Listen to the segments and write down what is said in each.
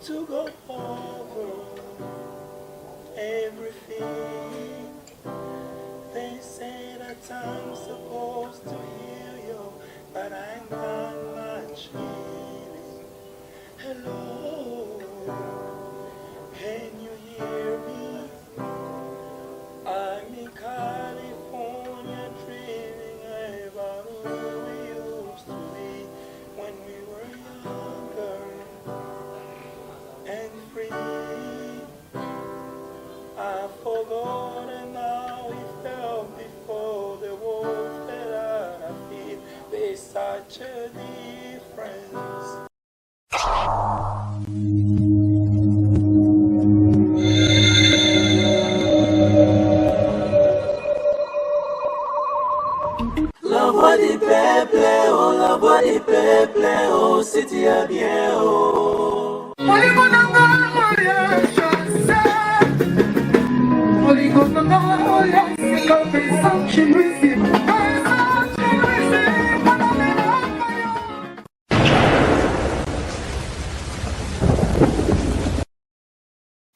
to go over everything. They say that I'm supposed to heal you, but I ain't got much healing. Hello, can you hear me? I'm in California dreaming about who we used to be when we were younger and free. I forgot and how we felt before the wolf that I feed. There's such a difference. La voix du peuple, oh, la voix du peuple, oh, c'est bien, oh.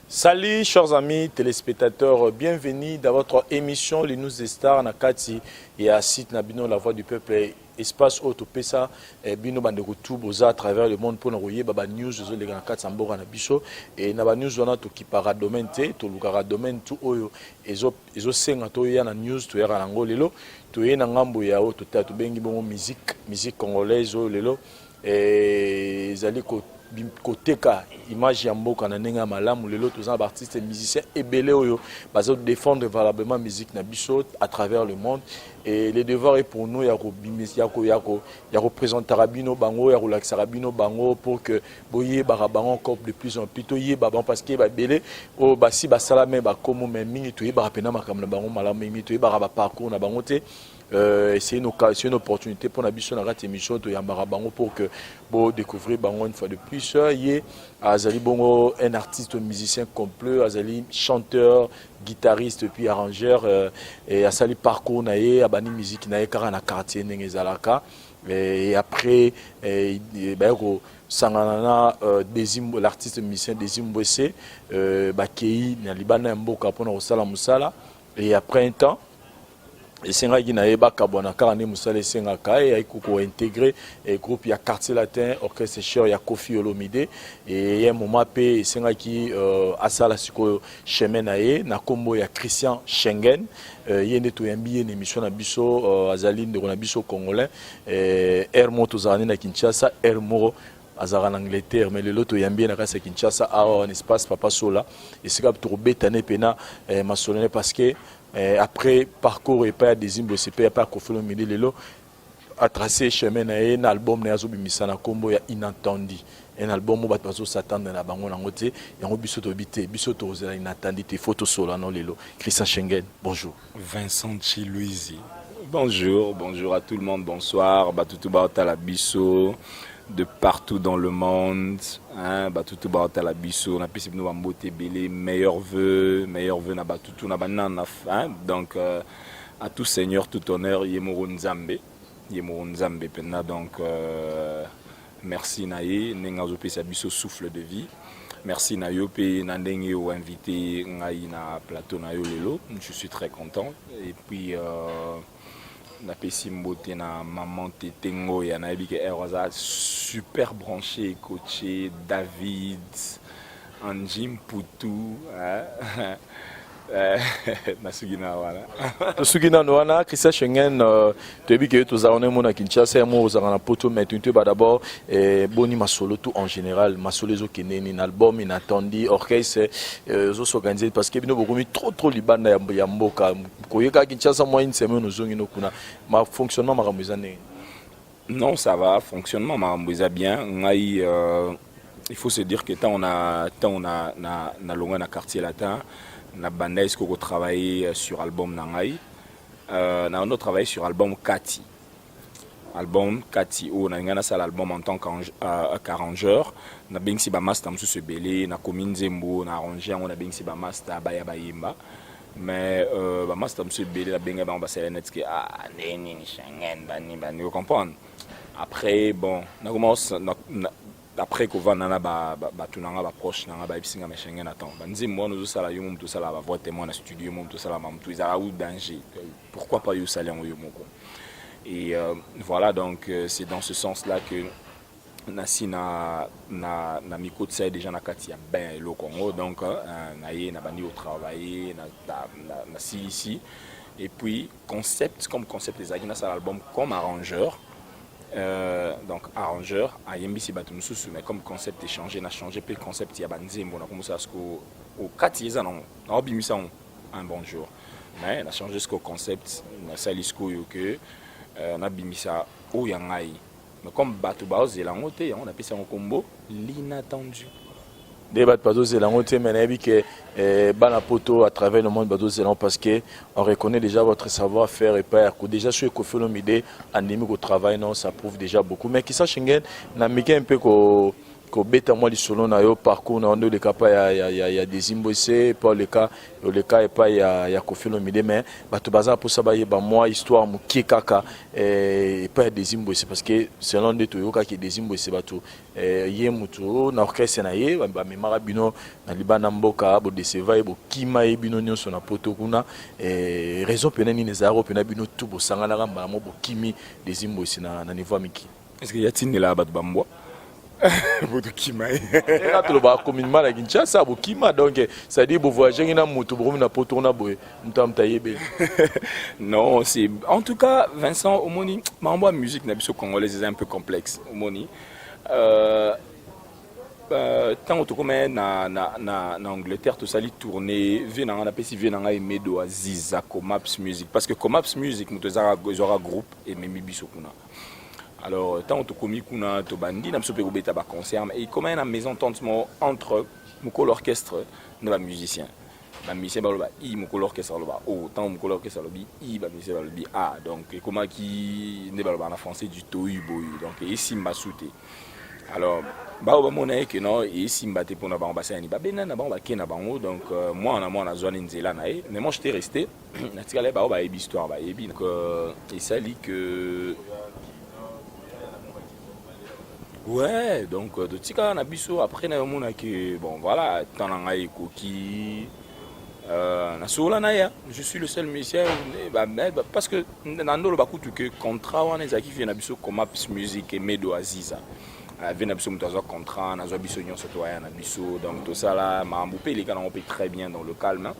Salut chers amis téléspectateurs, bienvenue dans votre émission Les News des Stars Nakati et à site Nabino La Voix du Peuple espace Autopesa bino bande retour boza à travers le monde pour nous baba news zo les grands 4 sambora na biso et na ba news wana to kipara domaine te to lukara domaine tout oyo ezo senga to ya na news to ya na ngolelo to ye na ngambo ya o to ta to bengi bongo musique congolaise o lelo ezali ko koteka image ya mboka na nenga malamu lelo tous les artistes et musiciens ebele oyo bazo défendre valablement musique na biso à travers le monde et le devoir est pour nous ya représenter bino bango ya relaxer bino bango pour que boye barabango encore de plus en plus to ye babon parce que ba belé o basi basalame ba komo même mingi to ye barapena makamna bango malamu mingi to ye baraba parcours na bango te. C'est une opportunité pour Nabiso Nagat émission de Yambara Bango pour que vous découvrir Bango une fois de plus. Il Azali Bongo, un artiste musicien complet, Azali chanteur, guitariste puis arrangeur et Azali parcours naé, Abani musique naé car na quartier Nengezalaka et après Sangana l'artiste musicien Desim Boissé Bakei na Libana Mboka pour Osala Musala et après un temps et c'est un gars qui a kabona karane musale senga kai et ko intégrer groupe ya quartier latin orchestre cher ya Kofi Olomide et un moment pe c'est un qui asala siko chemin na kombo ya Christian Schengen yende to yambi une émission na biso azali ndeko na biso congolais Hermo tozani na Kinshasa Hermo azara en Angleterre mais le loto yambi na kasa Kinshasa a un espace papa sola et c'est comme to betane pena masolene parce que après parcours et pas des imbossé pas Kofolo Midi lelo a tracé chemin na un album na azo bimisa na kombo ya inattendu un album où bato s'attendre na bango nango te yango biso to bité biso to zela inattendu te photo solo non lelo Christian Schengen bonjour Vincent Chiluizi bonjour à tout le monde bonsoir batutu baota la biso de partout dans le monde hein batutu baota la biso na pisi bino bambote belé meilleurs vœux na batutu na banana hein donc à tout seigneur tout honneur yemoro nzambe pena donc merci naye nengazo pesa biso souffle de vie merci na yo pe na ndenge o invité ngai na plateau na yo lelo je suis très content et puis na pesi mbote na maman tetengo ya na ebike eroza super branché coaché David Anjim Poutou nasugina wala tosugina no wana Christian Schengen toyebi ke tozalone mona Kinshasa mo ozalana poto mais tu ba d'abord boni masolo tout en général masolo zo keneni na album inattendu orchestre zo s'organiser parce que bino bokomi trop libanda ya mboka koyeka Kinshasa moi une semaine ozongi no kuna ma fonctionnement makamuzane non ça va fonctionnement makambuza bien ngai il faut se dire que tant on a na longa na quartier latin na banda est-ce qu'on travaille sur album nangai na on a travaillé sur album Kati où na ngana ça l'album en tant qu'arrangeur na bengsi ba master msu se belé na commune Zembo na arranger on a bengsi ba master ba ya bayimba mais ba master msu belé la benga ba selenet que neni Schengen bani vous comprendre après bon na commence après qu'on va nana tout nanga ba proche nanga ba bisinga me Schengen attend banzimbo nous ça la yo mom tout ça la voix témoin na studio mom tout ça la mam tout ils a ou danger pourquoi pas yo saler en yo moko et voilà donc c'est dans ce sens là que nasi na miko tsa déjà na kati ya ben le Congo donc na ye na bandi au travailler na si ici et puis concept les agina ça l'album comme arrangeur donc arrangeur à Yembisi Batumususu mais comme concept est changé n'a changé peu concept il y a banzimbo on a commencé à ce au katiza non on bimisa un bon jour mais on a changé ce concept na salisco yo que on a bimisa o yangai mais comme batu baozelango te on a appelé ça un combo l'inattendu des bateaux bateaux zélango te mais nabi que bana poto à travers le monde bateaux zélango parce que on reconnaît déjà votre savoir-faire et pas que déjà sur Kofolomide anime au travail non ça prouve déjà beaucoup mais qui ça Schengen na mike un peu ko beta moi du solo na yo parcours na ndo le cas pas ya des imbossé pas le cas et pas ya Kofolomide mais bato baza pour ça ba moi histoire mu kikaka et pas des imbossé parce que selon de to yo ka ki des imbossé bato ye mutu na orchestre na ye ba memara bino na libana mboka bo deseva bo kima e bino nyonso na poto kuna raison penani ne zaro pena bino tout bo sangana ramba mo bo kimi des imbossé na niveau miki est-ce que y a-t-il là bato bambo Bodo Kima. Là, tu le vois comme une mal à Kinshasa, Bodo Kima. Donc, ça dit, vous voyagez dans moto, vous avez poto na boy, non, c'est. En tout cas, Vincent, au moni, ma musique n'habite congolaise est un peu complexe. Au moni. Tant que comme en Angleterre, tout ça, il tourné, on appelle si Venanga et Medo Aziza, Comaps Music. Parce que Comaps Music, nous avons groupe et Memibisokuna. Alors, tant que commis kuna to bandi na msope beta ba concert et comme une maison d'entente entre moko l'orchestre et les musiciens. La musicien ba i moko l'orchestre ba oh tant moko l'orchestre ba i ba musicien ba ah donc comment qui ne ba en français du tohu boyu donc ici m'a souté. Alors ba mona que non ici m'a te pour na ba bassin ni ba benana ba ba kena bango donc moi na zone nzela na e mais moi j'étais resté na tikale ba ba histoire ba ebi donc et ça lit que ouais, donc de tika na biso après na mona que bon voilà tant na ngai koki na sola na ya je suis le seul musicien parce que na ndolo bakutu que contrat wana ezaki fi na biso comme musique et Medo Aziza vient na biso mutazo contrat na zo biso nyonso to ya na biso donc tout ça là mambo pe les gars on paye très bien dans le calme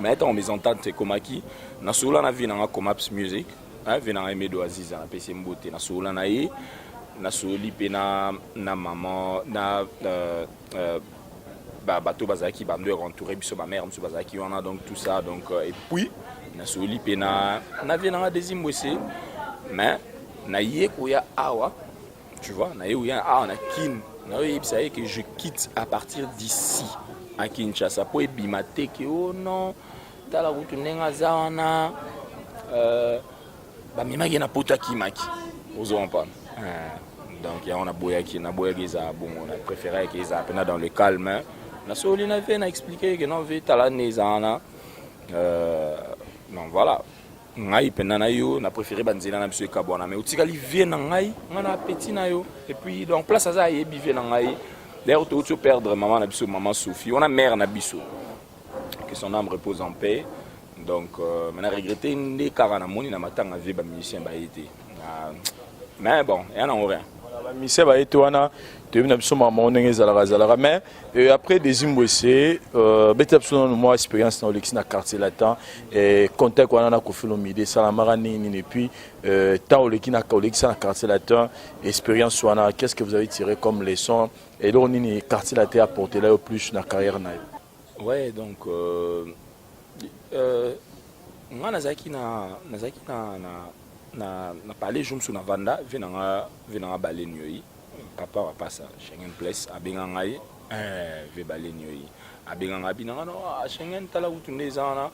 mais étant mes ententes c'est comme qui na sola na vi na comme musique vient na Medo Aziza na PC mbote na sola na ye na soli pena na maman na bateau bazaki bando entouré biso ba mère biso bazaki wana donc tout ça donc et puis na soli pena na vient des imbossé mais na yeko ya awa tu vois na yeko ya awa na kin na yebisa que je quitte à partir d'ici à Kinshasa pour ebimate que oh non tala kutunenga zawana ba mimaki na pota kimaki ozo pas donc on a boya qui na boya ça bon on a préféré qu'ils ça peine dans le calme na soli na fait na expliquer que non veut tala nezana non voilà ngai peine na yo na préféré banzela na biso kabona mais utikali vie na ngai ngana petit na yo et puis donc place ça yebi vie na ngai d'ailleurs tu perdre maman na biso maman Sophie on a mère na biso que son âme repose en paix donc maintenant regretter les carana moni na matanga vie ba musicien ba été mais bon il y en a rien Michel va être wana tu viens absolument monter zalara mais après des imbossé bête absolument moi expérience dans le quartier latin et contact wana na Kofolomide salamara ni et puis tant le qui na quartier latin expérience wana qu'est-ce que vous avez tiré comme leçon et donc ni quartier latin apporté là au plus na carrière na ouais donc nga nazaki na parler jumsu na vanda venanga balé nyoyi papa va pas ça Schengen place abenga ngai ve balé nyoyi abenga ngabi na no Schengen tala utunde zana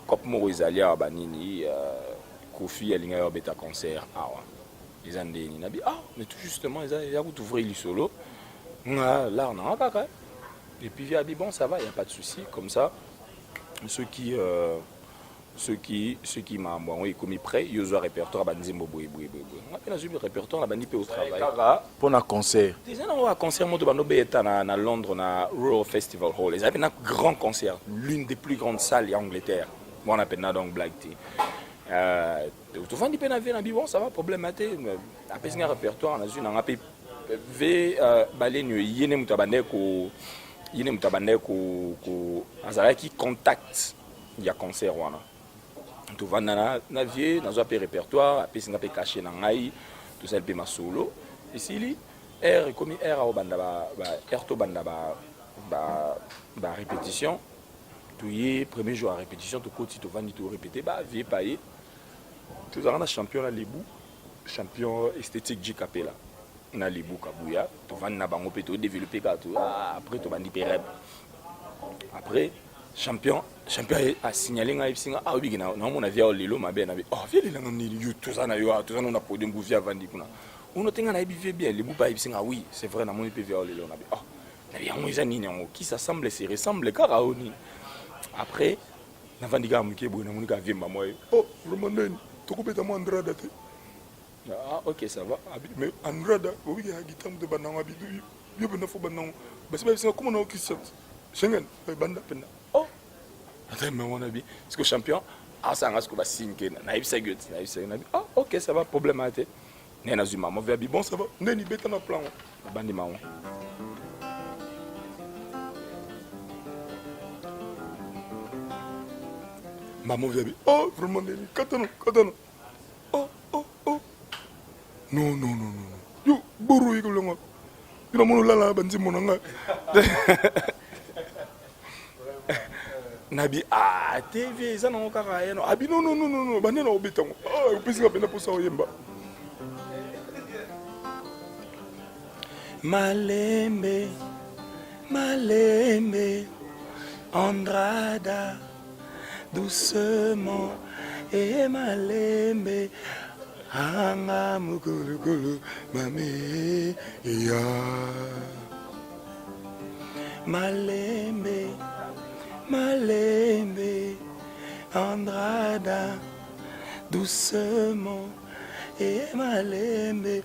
kop mo izalia banini kofi alinga yo beta concert awa les andeni nabi mais tout justement ils a ouvrir le solo là on a kaka et puis via bon ça va il y a pas de souci comme ça ceux qui ceux qui m'ont commis prêt, ils ont un répertoire à Banzimbo. On a un répertoire à Bandipe au travail. Pour un concert. Déjà, on a un concert à Londres, à Royal Festival Hall. Ils avaient un grand concert, l'une des plus grandes salles en Angleterre. On appelle ça donc Black Tea. Tout le monde dit bon, ça va, problème. Après, un répertoire, on a un peu V. Il y a qui contact. Il y a concert. Tout va dans la vie, dans un répertoire, puis on peut cacher dans l'aïe, tout ça peut ma solo. Ici, air comme air au banda, air to banda, répétition. Tout y est premier jour à répétition, tout côté tout va ni tout répéter, vie payé. Tout ça on a champion à Libou, champion esthétique du Capella. On a Libou Kabouya, tout va na bango peut développer tout. Après tout va ni péreb. Après champion a signalé nga ipsinga a obigi na on a via lelo mabe na oh via lelo ngani you tout ça na on a podium via vandi kuna on tenga na bivé bien les bouba ipsinga oui c'est vrai na mon peut via lelo na oh na bien on isa nini qui s'assemble se ressemble karaoni après na vandi ga muke bo na munika vimba moi oh vraiment nani to kupeta mo Andrada te ah ok ça va mais Andrada obigi ha gitam de bananga bidu yo bena fo bananga basi ba ipsinga comment na okisa Schengen banda pena oh attends mais on a bien parce que champion ah ça reste que va signer na ibsa gut na ibsa na ah ok ça va problème até nena zuma mo verbi bon ça va neni beta na plan bandi mawo maman verbi oh vraiment neni katano oh non yo boro yiko longa ina mono lala bandi monanga Nabi TV ça non kaka no abi non bani na obitango opisi ngapenda posa oyemba Malembe Andrada doucement et Malembe hanga mukulu mami ya Malembe Andrada doucement et Malembe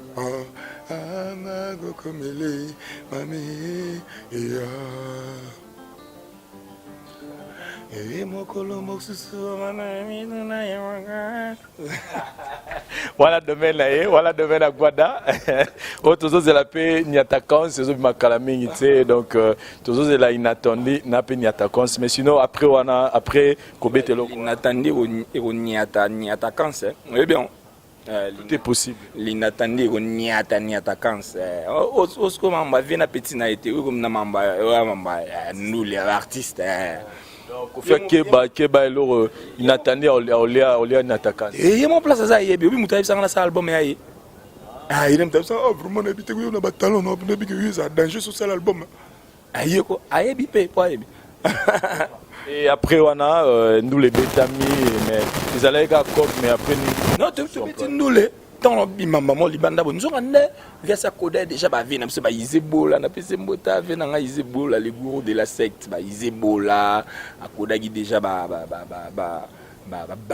amago komele mami ya et mokolo mosusu manami na yanga voilà demain à Guada autozo c'est la paix ni attaquant c'est zo makala mingi tu donc tozo c'est la inattendu na paix ni attaquant mais sinon après kobetelo inattendu ni attaquant c'est bien tout est possible l'inattendu ni attaquant os comme on va venir petit na été comme na mamba nous les artistes Kofi Keba alors inattendu Olia n'attaquant et mon place ça yebi oui mutayi sanga na sa album yayi il aime ça vraiment na bité ko na ba talent na bi que ça danger sur ça l'album ayeko ayebi pe po ayebi et après on a nous les bétami mais ils allaient à cop mais après non tu petit nous les dans maman libanda bon nous on est vers sa code déjà ba vina parce ba izebola na pese mbota vena nga izebola les gourous de la secte ba izebola akoda gi déjà ba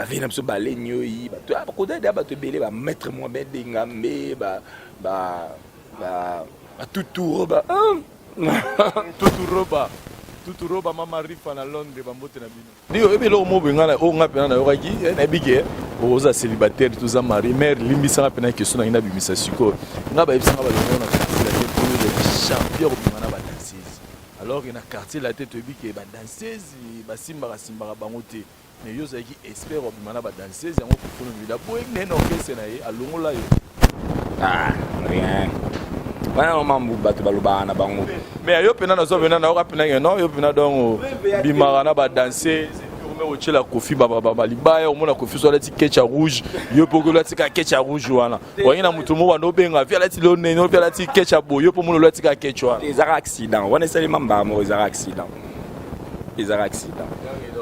vina parce ba lenyo yi ba to akoda da ba to belé ba mettre moi ben dengambe ba tuturoba tuturoba mama rifa na Londres bambote na bino dio ebelo mo bengana o ngapena na yoraki na bige oza célibataire tout ça mari mère limbisa ngapena question na ina bimisa siko ngaba ebisa ngaba longo na quartier la tête pour les champions bimana ba danseuse alors ina quartier la tête ebike ba danseuse ba simba bango te mais yo zaki expert bimana ba danseuse yango pour nous vida boy neno kese na ye alongo la yo rien bana no mambu bato baloba na bango mais yo pena na zo vena na rapena non yo pena donc bimara na ba danser au la Kofi baba libaya au mona Kofi so la ti ketcha rouge yo poko la ti ka ketcha rouge wana wani na mutu mo wa no benga via la ti lo neno via la ti ketcha bo yo po mo la ti ka ketcha wana les accidents wana c'est les mamba mo les accidents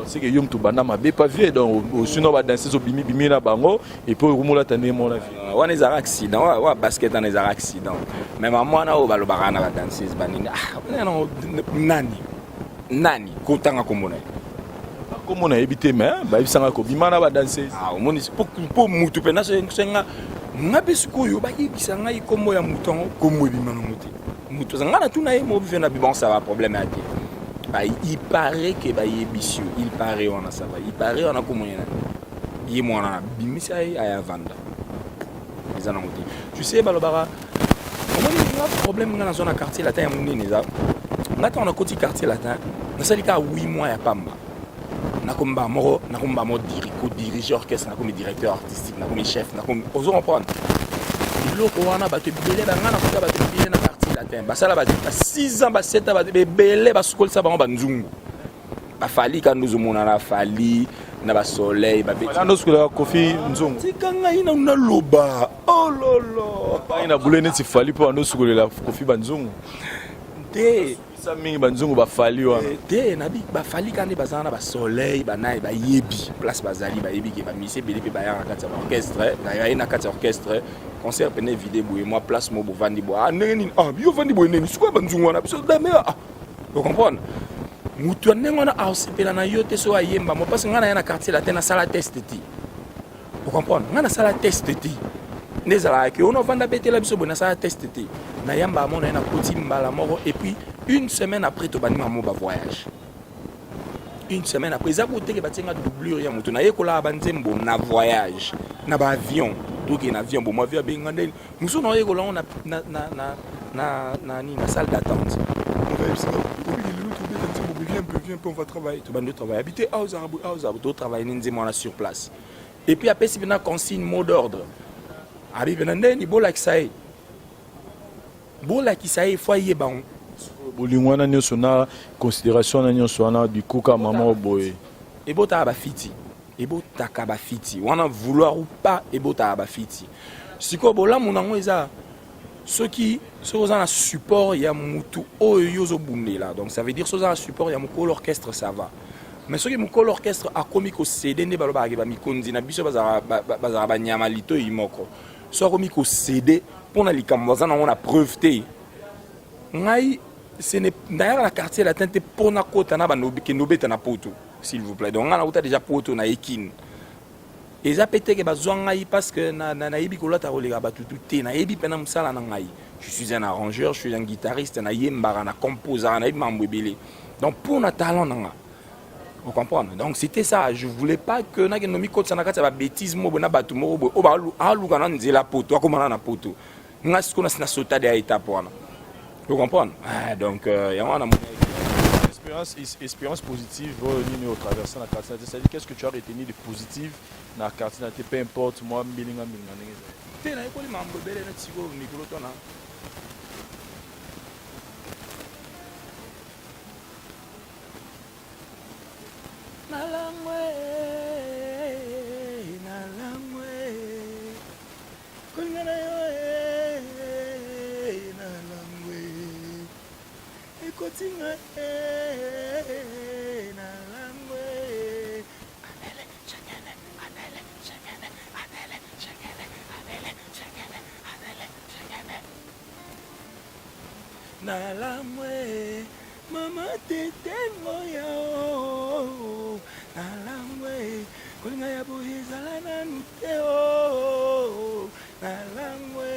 c'est que yo mtu bana mabe pas vie donc sinon ba danser so bimi na bango et puis ko mo la tane mo la vie wana les accidents wa basket na les accidents mais maman na o ba lo ba na ba danseuse banini nani kotanga komona Comment on a évité, mais il s'en a combien de va danser. Ah, au monde, pour mutu pena c'est ngabe sikoyo ba yebisa ngai komo ya mutongo komo ebimana mutu. Mutu zanga na tuna ye mo vient na bon ça va problème à dire. Bah il paraît que ba yebisio, il paraît on a ça va. Il paraît on a komo yana. Yi mo na bimisa ya vanda. Ezana mutu. Tu sais balobara. On a un problème dans la zone quartier latin ya munene za. Ngata on a côté quartier latin. Na salika 8 mois ya pamba. Nakomba moro diriger orchestre, nakomi directeur artistique, nakomi chef, nakomi ozo comprendre. Biloko wana bato belé banga na kuta bato belé na quartier latin. Basala ba 6 ans ba 7 ans ba belé ba sukol sa bango ba nzungu. Ba fali ka nous mona na fali na ba soleil ba beti. Nando sukula Kofi nzungu. Tikanga ina na loba. Oh lolo. Ba ina boulé neti fali po ando sukula Kofi banzungu. Te ça mingi banzungu ba fali wana. Te nabi ba fali kande bazana ba soleil ba nayi ba yebi place bazali ba yebi ke ba mise belé pe ba ya kati ya orchestre na ya ina kati ya orchestre concert pene vidéo boye moi place mo bo vandi bo ah neni ah bio vandi bo neni suko banzungu wana biso da me ah vous comprenez mutu nengo na ausipela na yote so ayemba mo parce ngana ya na quartier latin na sala test ti vous comprenez ngana sala test ti nezala ke ono vanda betela biso bo na sala test ti na yamba mona na koti mbala moko et puis une semaine après to banima mo ba voyage une semaine après ça bote ke batenga doublure ya mutu na yekola banzembo na voyage na ba avion donc na avion bo mo avion benga ndeni muso na yekola na salle d'attente on va travailler to bande travailler habiter to travailler nzemo na sur place et puis après si bena consigne mot d'ordre abi bena ndeni bola kisaye faut yeba bolingwana nyonso na considération na nyonso wana du kuka maman boye ebota ba fiti ebota ba fiti wana vouloir ou pas ebota ba fiti siko bola munango eza soki soza na support ya mutu oyo zo bundela donc ça veut dire soza na support ya mukolo orchestre ça va mais soki mukolo orchestre akomi ko céder ne baloba ba mikonzi na biso bazara ba nyama lito imoko so akomi ko céder pona likambo za na on a preuve te ngai ce n'est d'ailleurs la quartier latin te pona kota na banobi ke nobeta na poto s'il vous plaît donc on a uta déjà poto na ekine et ça peut-être que bazwa ngai parce que na yebi kolata kolega batutu te na yebi pena musala na ngai je suis un arrangeur je suis un guitariste na yembara na composant na yebi mambo ebele donc pour na talent nanga vous comprenez donc c'était ça je voulais pas que na nomi kota na kata ba bêtise mo bona batu mo o ba aluka na nzela poto akomana na poto nga siko na sota de étape wana vous comprenez donc ya wana expérience positive au traversant la quartier c'est-à-dire qu'est-ce que tu as retenu de positif dans la quartier peu importe moi mbilinga te na ekoli mambo bele na tsiko mikolo tona nalamwe kolingana yo nalamwe ekotinga nalamwe nalamwe mama tetengo yao nalamwe kolinga ya boyezala nanu te o nalamwe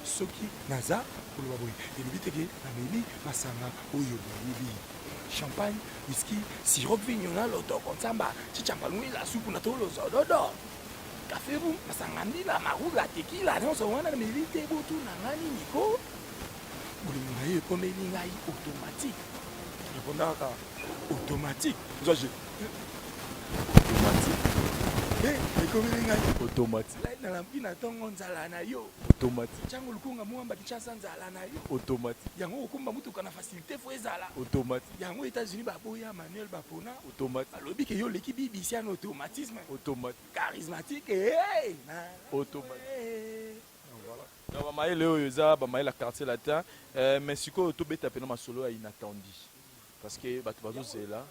soki naza koloba boye elobi teke nameli masanga oyo boyebi champagne whisky sirop vignon na lotoko nzamba cicambalungila supu na tolozododo café boum masanga ndila marula tekila nyonso wana nameli te botu na ngani niko bolingo na ye ekomeli ngai automatique répondaka automatique automatique ekomeli ngai automatique na lampi na tongo nzala na yo automatique chango lukunga muamba kinshasa nzala na yo automatique yango okumba mutuka na facilité fo ezala automatique yango États-Unis baboya Manuel Bapona automatique alobi ke yo leki BBC en automatisme automatique charismatique automatique voilà na bamaele oyo eza bamaele la quartier latin mais sikoyo tobeta pena masolo ya inattendu parce que bato bazozela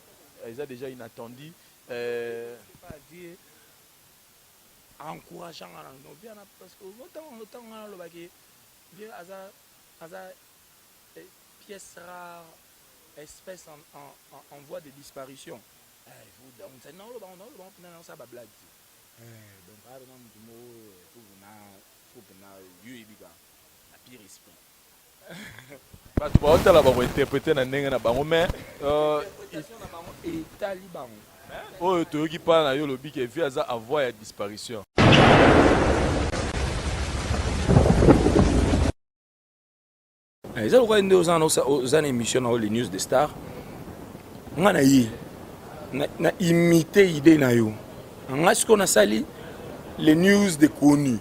eza déjà inattendu pas dire encourageant non bien parce que autant on lobaki bien aza pièce rare espèce en voie de disparition. Donc, non, ça va blague. Donc, la pire esprit. bato baotala bakointerprete na ndenge na bango mais etali bango oyo toyoki mpana na yo lobi ke vi aza envoi ya disparition. eza lokola nde oza na émission na yo les news de star nga na ye na imite idée na yo nga sikoyo nasali les news de connu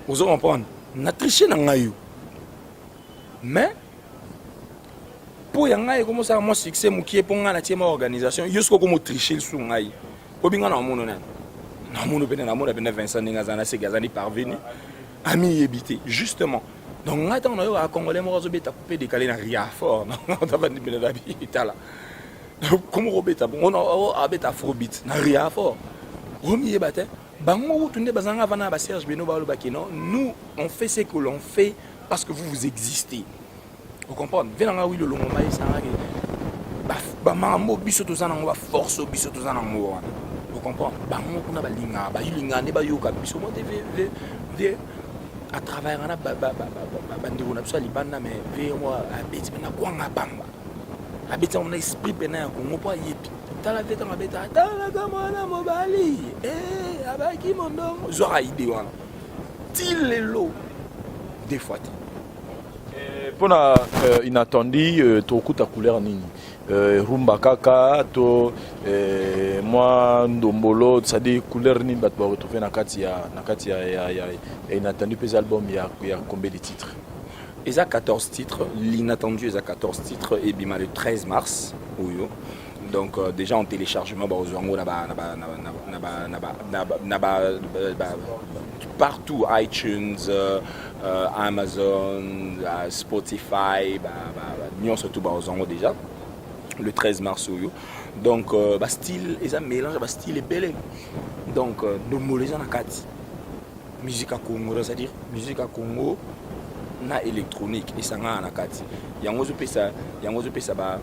ozo comprendre na triche na ngai yo mais mpo ya ngai ekomosaka mwa succès mokie mpo ngai natie ma organisation yo sikoyo komo triche lisu ngai obinga na omono nani namono pene namona pene Vincent ndenge aza na seki aza ni parvenu amiyebi te justement donc ngai ntango na yo acongolais moko azobeta coupe décalé na ria fort tavandi pene na bitala komo kobeta bongo abeta afrobeat na ria fort omiyeba te bango kutu nde bazanga vana ba Serge Beno balobaki non nous on fait ce que l'on fait parce que vous existez. Vous comprenez? Venanga oui le longo mai sanga ke ba mambo biso tozana ngo ba force biso tozana ngo wana. Vous comprenez? Bango kuna balinga ba yilinga ne ba yoka biso mo te ve à travers na ba ndiko na biso libanda mais ve moi abeti na kwanga bamba. Abeti on esprit pena ya Congo po yepi. Tala veta mabeta tala kama na mobali abaki mondongo zora ide wana tilelo des fois mpona inattendi tokuta couleur nini rumba kaka to mwa ndombolo c'est-à-dire couleur nini bato baretrouve na kati ya inattendu mpe album ya combien de titres? eza 14 titres l'inattendu eza 14 titres et bima le 13 mars oyo. Donc déjà en téléchargement partout iTunes, Amazon, Spotify, nous surtout déjà le 13 mars. Donc style et ça mélange style est bel. Donc nous les gens musique à Congo, c'est-à-dire musique à Congo na électronique et ça na kati. Yango zo pesa ba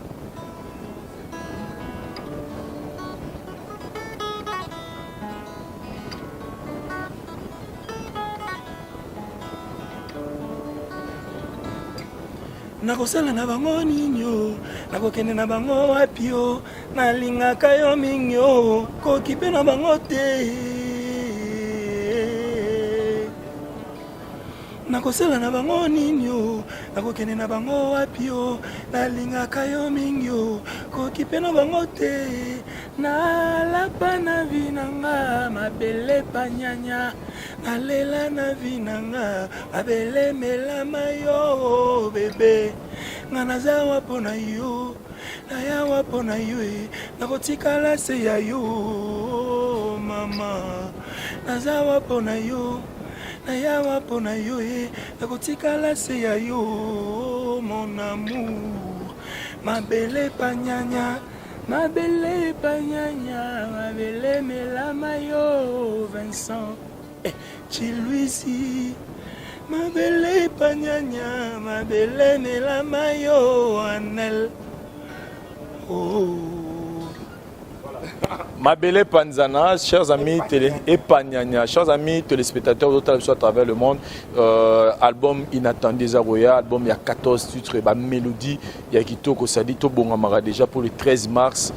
nakosala na bango ninyo nakokende na bango wapi yo nalingaka yo mingi yo koki mpe na bango te nakosala na bango ninyo nakokende na bango wapi yo nalingaka yo mingi yo koki mpe na bango te nalapa na vi nanga mabele panyanya nalela na vi nanga mabele melama yo bebe nga nazawa mpo na yo nayawa mpo na yo nakotikala se ya yo mama nazawa mpo na yo nayawa mpo na yo nakotikala se ya yo mon amour mabele panyanya mabele panyanya mabele melama yo Vincent Chiluisi mabele panyanya mabele melama yo Anel Mabele Panzana, chers amis chers amis téléspectateurs d'autres à travers le monde, album inattendu Zaroya, album il y a 14 titres, mélodie, il y a Kitoko Sadito Bongamara déjà pour le 13 mars,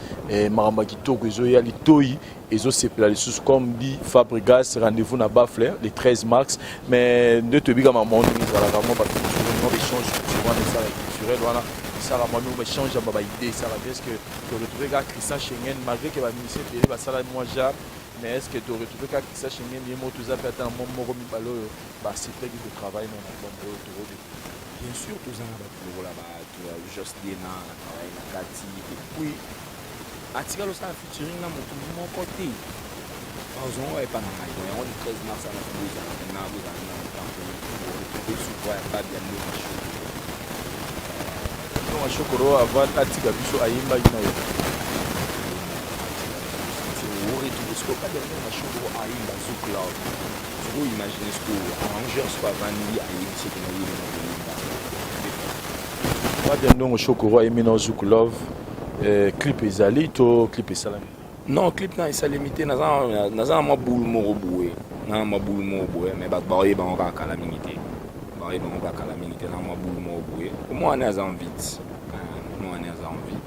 Maramba Kitoko Zoya Litoi, et c'est comme dit Fabregas, rendez-vous à Bafler le 13 mars, mais de te dire à maman, nous allons vraiment échange culturel, voilà. Ça va nous échanger ma idée ça va est-ce que tu retrouves gars Christian Schengen malgré que va ministère télé va ça moi déjà mais est-ce que tu retrouves gars Christian Schengen les mots tout ça peut être un moment mi balo bah c'est très de travail non bien sûr tout ça pour là-bas tu as juste des na travail na kati et puis atika lo ça featuring na moto mon côté bazon et pas na mai on le 13 mars à la bouza na bouza na pour souvoir pas bien le Chokoro avant atika biso ayimba ina yo ori tout ce que pas derrière la chokoro ayimba sous cloud vous imaginez ce que arrangeur soit vanille ayimba c'est que Badia ndongo Shokoro Emino Zouk Love clip ezali to clip esalami. Non, clip na esalimité naza ma boule moko boue. Na ma boule moko boue mais ba baoye ba ngaka calamité. Baoye ba ngaka calamité na ma boule moko boue. Moi on est en vite. Moi on est en vite.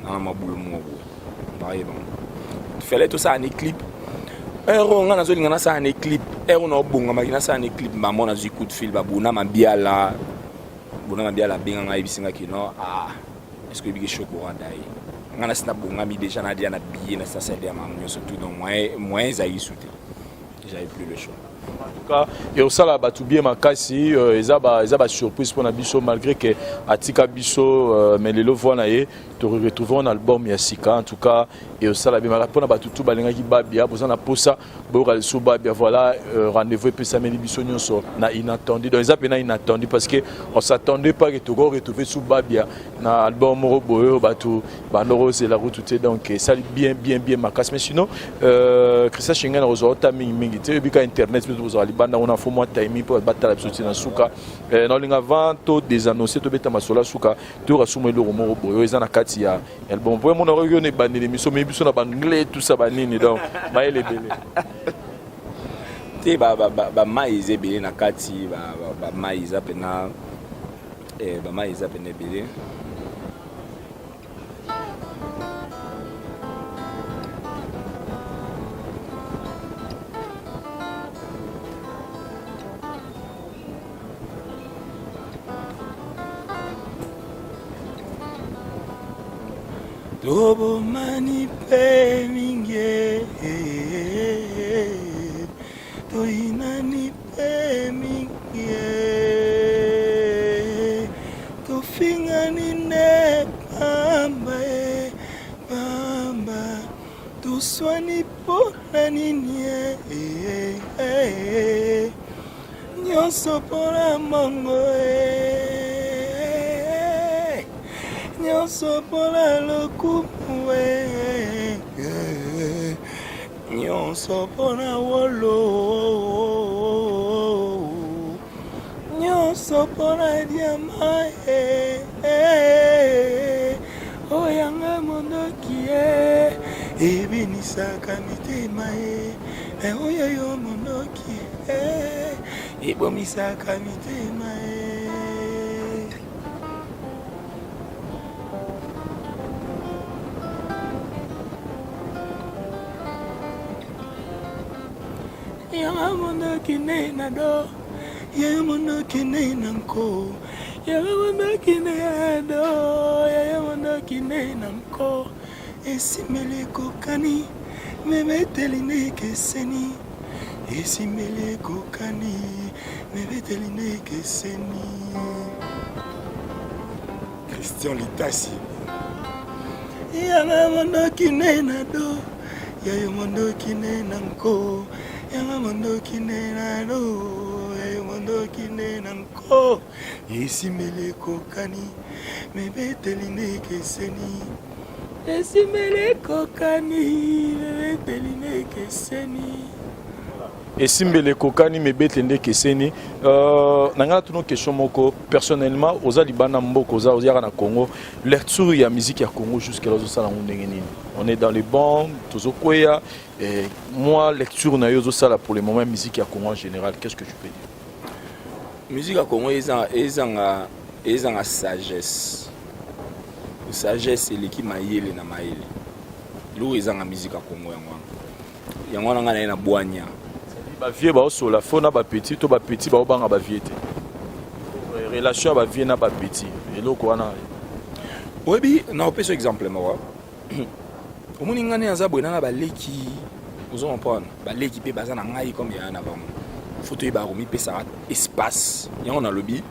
Na ma boule moko boue. Baoye ba. Fallait tout ça en clip. On a na ça en clip. On a bonga makina ça en clip maman na coup de fil ba bona mabiala. Bona mabiala benga ngai bisinga kino ah. Est-ce que bige Shokoro dai? Ngana sina bonga mi déjà na dia na billet na ça c'est des mamans surtout donc moins ça y sauter. J'avais plus le choix. En tout cas, et au sala batu bien makasi ezaba surprise pour na biso malgré que atika biso mais lelo voina ye te retrouver un album ya sika en tout cas et au sala bien pour na batu tout balinga ki babia besoin na posa boka le so babia voilà rendez-vous pe samedi biso nyonso na inattendu donc ezapa na inattendu parce que on s'attendait pas que to retrouver sous babia na album moro boyo batu bandoro c'est la route tout donc ça bien makasi mais sinon Christian Shinga na rozota mingi te bika internet vous allez banda on a fait moi timing pour battre la sortie dans souka dans les avant tout des annoncés to beta masola souka to rasumé le romo boyo ezana kati ya album pour mon région ne bandi l'émission mais biso na banglais tout ça banini donc maïle belé te ba maïze belé na kati ba maïze pena ba maïze pena belé Tobo mani pe minge, to inani pe minge, to fingani ne bamba bamba, to swani po nani nye, nyonso pora mongo nyonso pona lokumu nyonso pona wolo nyonso pona diama oyanga mondoki ebinisaka mitema oyo yo mondoki ebomisaka mitema Yamamono kine na do, yamamono kine na nko, yamamono kine na do, yamamono kine na nko. Esimele kokani, mebeteline keseni. Esimele kokani, mebeteline keseni. Christian Litasi. Yamamono kine na do, yamamono kine na nko. Yamamono kine na do, yamamono kine na nko. Esimele kokani, mebeteline keseni. Esimele kokani, mebeteline keseni. Esimbele kokani mebeteline keseni. Nanga tuno question moko personnellement oza libana mboko oza oza na Congo, lecture ya musique ya Congo jusqu'à là ça on est dans les bancs, tozo koya et moi lecture na yozo sala pour le moment musique ya Congo en général, qu'est-ce que tu peux dire? Musique à Congo ezanga sagesse. Sagesse eleki mayele na mayele. Lo ezanga musique à Congo yango ngana na bwanya. Ba vie ba osola fona ba petit to ba petit ba obanga ba vie te. Relation ba vie na ba petit. Eloko wana. Oyebi na opesa exemple moi. Omoni ngane aza boina na baleki. Ozo comprendre. Baleki pe baza na ngai comme ya na bango. Photo e ba romi pe ça espace. Yango na lobby.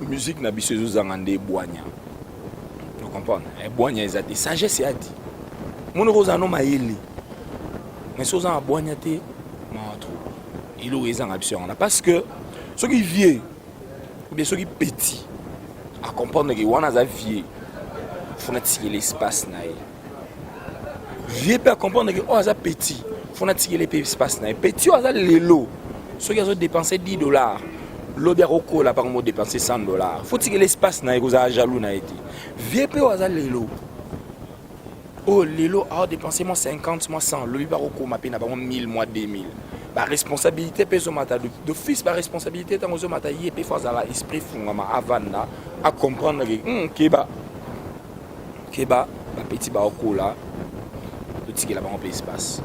Musique na biso ezanga nde bwanya. Tu comprends? E bwanya ezati sagesse ya di. Mon roza no mayele. Mais soza na bwanya te il est en option parce que ceux qui vieux ou bien ceux qui petits à comprendre que on a za vieux faut tirer l'espace na vieux peut comprendre que on a petit faut tirer l'espace na petit on a lelo ceux qui ont dépensé $10 L'obia roko là par exemple dépenser $100. Faut-il que l'espace na ikoza jaloux na été. Vieux peu waza lelo. Oh lelo a dépensé moi 50 moi 100. Lobi par roko ma peine avant 1000 moi 2000. Ba responsabilité peso mata de fils ba responsabilité tant ozo mata yé fois à l'esprit fungama avana à comprendre que keba ba petit ba roko là tout qui là ba en espace.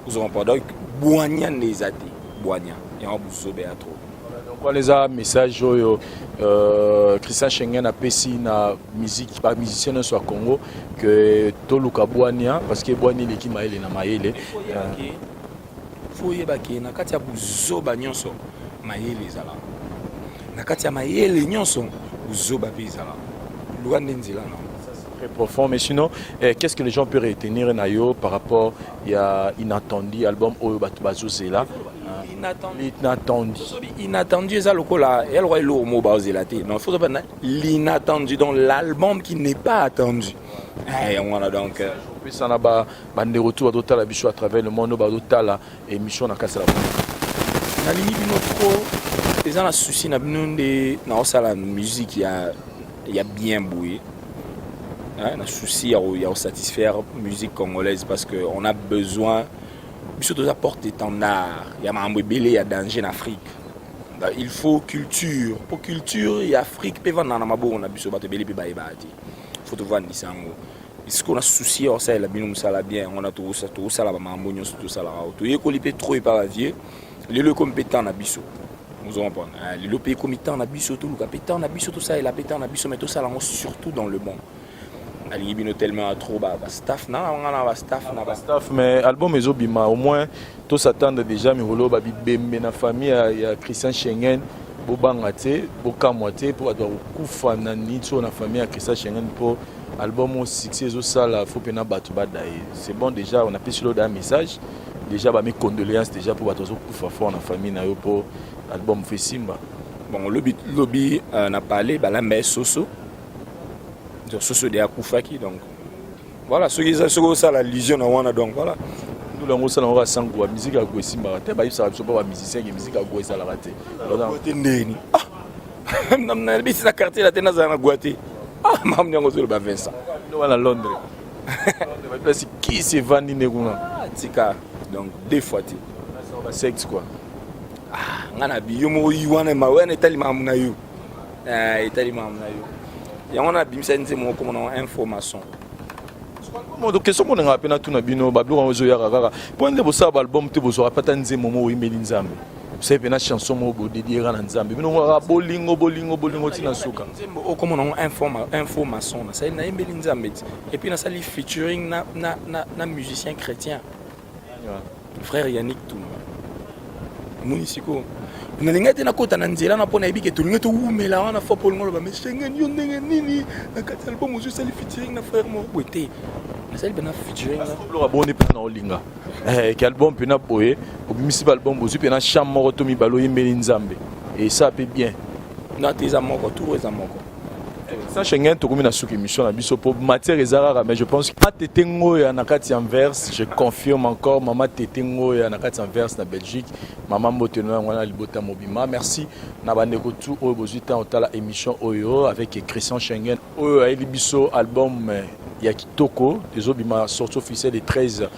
Vous aurez pas donc boignan les athées boignan et en bousobe à trop. Donc les a message Christian Schengen a pesi na musique pas musicien soit Congo que toluka boignan parce que boignan l'équipe maele na maele faut yebaki na kati ya buzoba nyonso maele zala na kati ya maele nyonso buzoba bizala luande nzila na très profond. Mais sinon, qu'est-ce que les gens peuvent retenir Nayo par rapport à Inattendu, album Oyo Batubazo Zela? Inattendu, ça le coup là, elle aurait le mot bazelate. Non, il faut pas l'inattendu dans l'album qui n'est pas attendu. Et on a donc. Puis ça n'a pas de retour à la bichou à travers le monde, à la émission à Kassala. Na ligne trop, les gens ont souci na la musique il y a bien bouillé. On a souci à satisfaire la musique congolaise parce qu'on a besoin surtout d'apporter ton art. Il y a un il y a danger en Afrique. Il faut culture. Pour culture, il y a Afrique. Il faut voir ça. Est-ce qu'on a souci à ça? Bien. On a tout ça. Tout ça. Tout ça. Tout ça. Trop épargné. Les compétents na biso. Nous allons prendre. Les pays committants na biso tout le capitaine na biso tout ça et la pétan na biso mais tout ça là surtout dans le monde. Alibino tellement trop bas staff mais album ezobima au moins tous s'attendent déjà mirolo ba bibembe na famille ya Christian Schengen bobangate bokamwate pour avoir kufa na nitso na famille ya Christian Schengen pour album au succès zo sala faut pena batu badaye c'est bon déjà on a pris sur un message déjà ba mes condoléances déjà pour batu zo kufa fort na famille na yo pour album fait simba bon lobby n'a parlé ba la mais soso Soso de Akufaki donc voilà ce qui est ça la illusion on a donc voilà nous l'avons ça on va sans quoi musique à quoi simba te ba ça pas musicien qui musique à quoi ça la raté gote ndeni ah namna bisi na quartier la tena za na gote ah mam nyango zo ba Vincent nous à Londres Londres place qui se vandi nekuna tika donc deux fois ti ça va sexe quoi ah ngana bi yo mo yiwana ma wana etali mam na yo etali mam na yo et on a bimsa nzemo comme on a information donc question mon nga pena tuna bino bablo ozo ya kaka point de bossa album te bozo rapata nzemo mo imeli nzambe c'est pena chanson mo bo dédié na nzambe bino nga bolingo tina suka nzembo comme on a information na ça na imeli nzambe et puis na sali featuring na musicien chrétien frère Yannick Touma munisiko na lingate na kota na nzela na pona ebike to lingate umela wana fo polo ngolo ba meshengen yo ndenge nini na kati album ozo sali featuring na frère mo boté na sali bena featuring na lo abone pe na olinga que album pe na boye obimisi album bozu pe na chambre moko to mibalo yembeli nzambe et ça peut bien na teza moko tout eza moko ça Schengen to comme na souki émission na biso pour matière ezara mais je pense que tetengo ya na kati Anvers je confirme encore maman tetengo ya na kati Anvers na Belgique maman mboteno ngwana libota mobima merci na bandeko tout oyo bozita otala émission oyo avec Christian Schengen oyo ali biso album ya kitoko ezobima sortie officielle le 13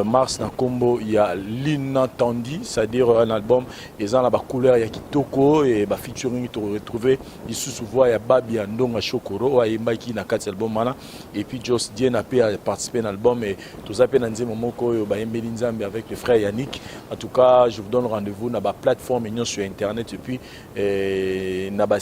mars na Kombo il y a l'inattendu c'est-à-dire un album ezana na ba couleur ya kitoko et ba featuring to retrouver isusu voix ya Babi Andonga Chokoro ayembaki na kati album mana et puis Jos Dien a participé à l'album et tout ça pe na nzemo moko yo ba yembeli nzambe avec le frère Yannick. En tout cas je vous donne rendez-vous na ba plateforme union sur internet et puis na ba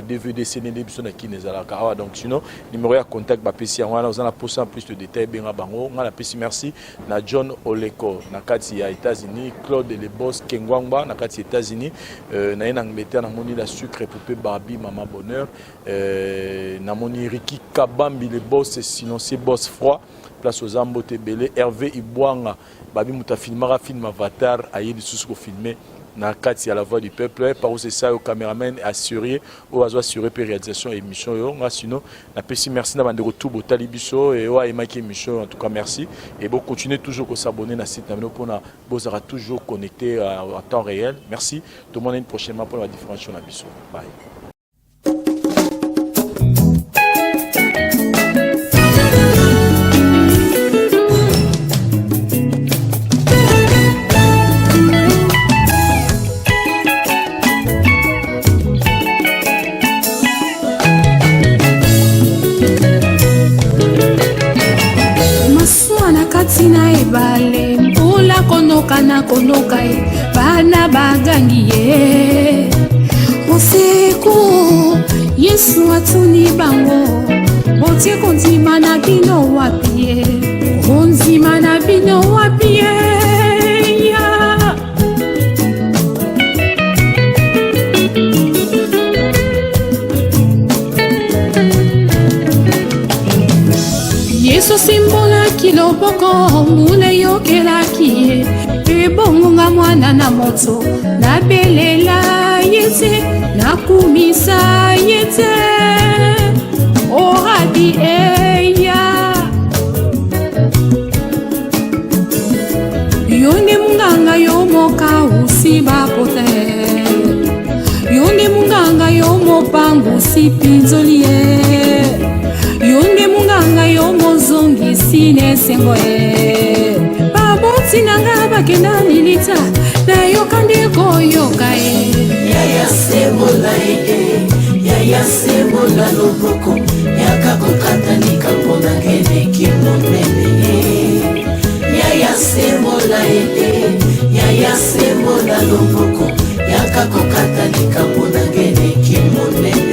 DVD CD biso na kinezala ka donc sinon numéro ya contact ba pesi wana on a posé en plus de détails benga bango ngala pesi merci na John Oleko na kati ya États-Unis Claude Le Boss Kengwangba na kati États-Unis na en Angleterre na moni la sucre poupée Barbie maman bonheur na moni Ricky Kabambi le boss sinon c'est boss froid place aux Ambote Belé Hervé Ibwanga babi muta filmera film Avatar aye lisusu ko filmer na kati ya la voix du peuple par où c'est ça au caméraman assuré ou assuré pour réalisation émission yo nga sinon na pesi merci na bande retour botali biso et wa emaki émission en tout cas merci et bon continuez toujours à s'abonner na site na pour na bozara toujours connecté en temps réel merci tout le monde une prochainement pour la différenciation na biso bye. Sina ebale mpula konoka na konoka bana bagangi ye usiku Yesu atuni bango botie konzima na bino wapie konzima na bino wapie Yesu simbola kiloboko mule yokela kie ebonga mwana na moto na belela yete na kumisa yete orabi eya yone munganga yomoka usiba pote yone munganga yomopangu sipinzolie yonde munganga yomozongi sine sengo baboti nanga bakenda milita na yokande koyoka yaya sebola yaya sebola loboko yaka kokatanika mpona ngene kimonene yaya sebola yaya sebola loboko yaka kokatanika mpona ngene kimonene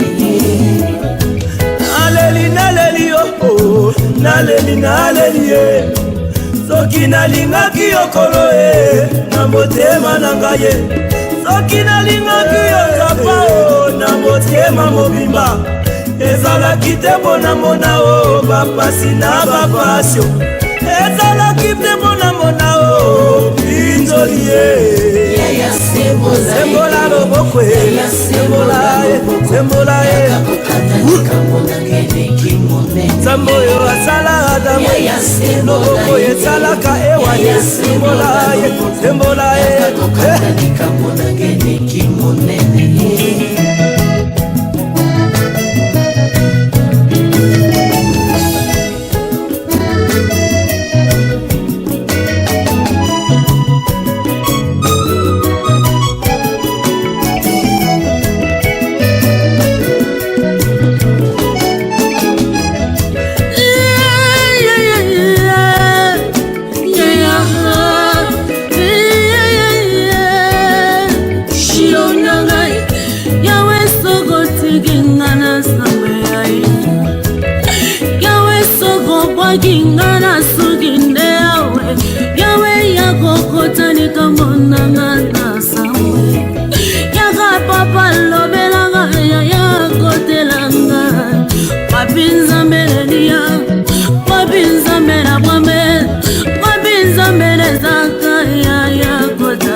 naleli ye soki nalingaki yokolo na motema na ngai soki nalingaki yozapa na motema mobimba ezalaki te mpona mona bapasi na bapasio ezalaki te mpona mona pinzoli sembola loboko sembola nzambo oyo asala adamu loboko esalaka ewa ye sembola ye sembola ye Gingana suginde yawe yawe yakokotani kamonanga nasawe yaka papa lobelanga yakotelanga mapinza mbelelia mapinza mbela bwame mapinza mbele zaka yakota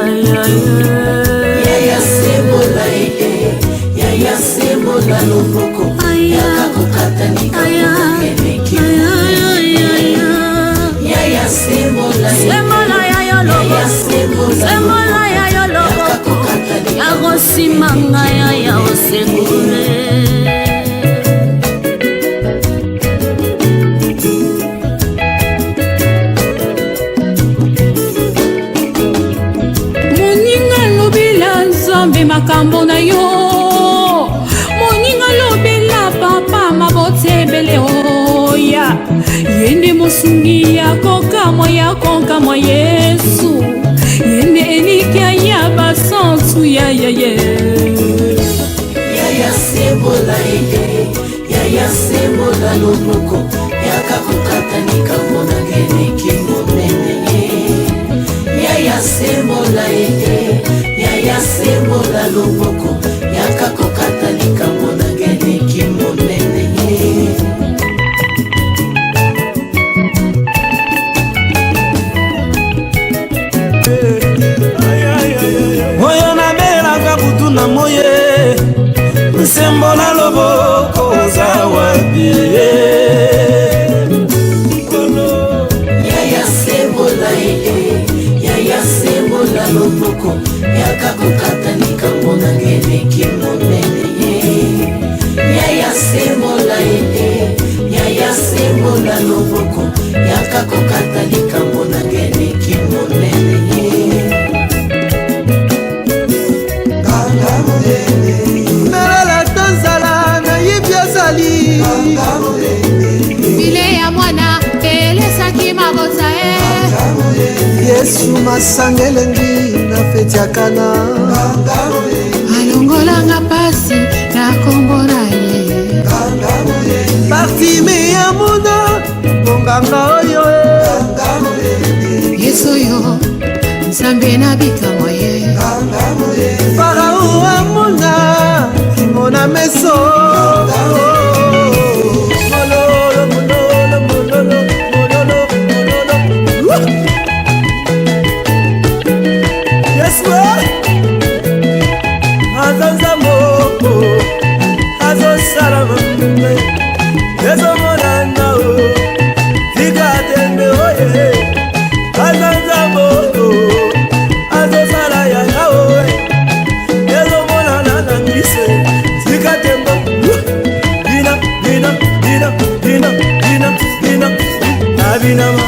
yaya sebola loboko yakakokatani kamonanga Semola ya yoloko yagosimanga ya osegure moninga lobela nzambe makambo na yo moninga lobela papa mabotebele oya yende mosungi ya kokamwa Yesu yende elikia ya basantu yaya sebola loboko yakakokatanika mpona ngene kimonene yaya sebola loboko yakakokatanika mpona ngene kimonene na moye nsembola loboko oza wapi yaya sembola yaya sembola loboko yaka kokata likambo na ngeleki monene yaya sembola yaya sembola loboko yaka kokata likambo na ngeleki monene nalala tanzala nayibi azali bile ya mwana elesaki mabota yesu masanga elengi na feti ya kana alongolanga pasi na kombo na ye partime ya muna monganga oyo yesu oyo nzambe na bikamwa ye farao amona kimona meso mololo mololo mololo mololo mololo yesu azanzambo azosala mame ezomonana o tikatembe oye azanzambo azosala yaya oye ezomonana na ngise tikatembo dina dina dina dina dina dina abinama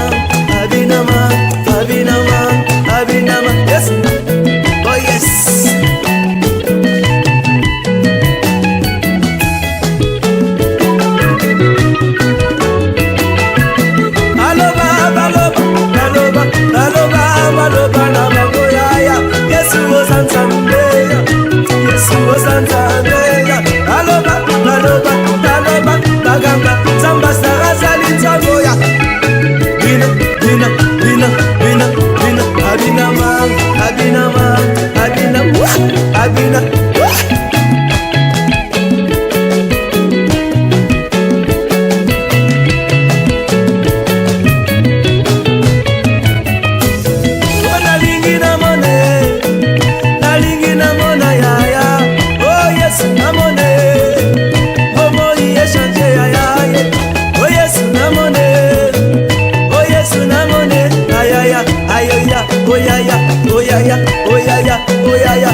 abinama abinama abinama yes oh yes baloba na bangoyaya yesu osanzambeya yesu osanzambeya baloba baloba baloba bagamba nzamba sarazali nzamboya bina bina bina bina bina abinama abinama abina abina oyaya oyaya oyaya oyaya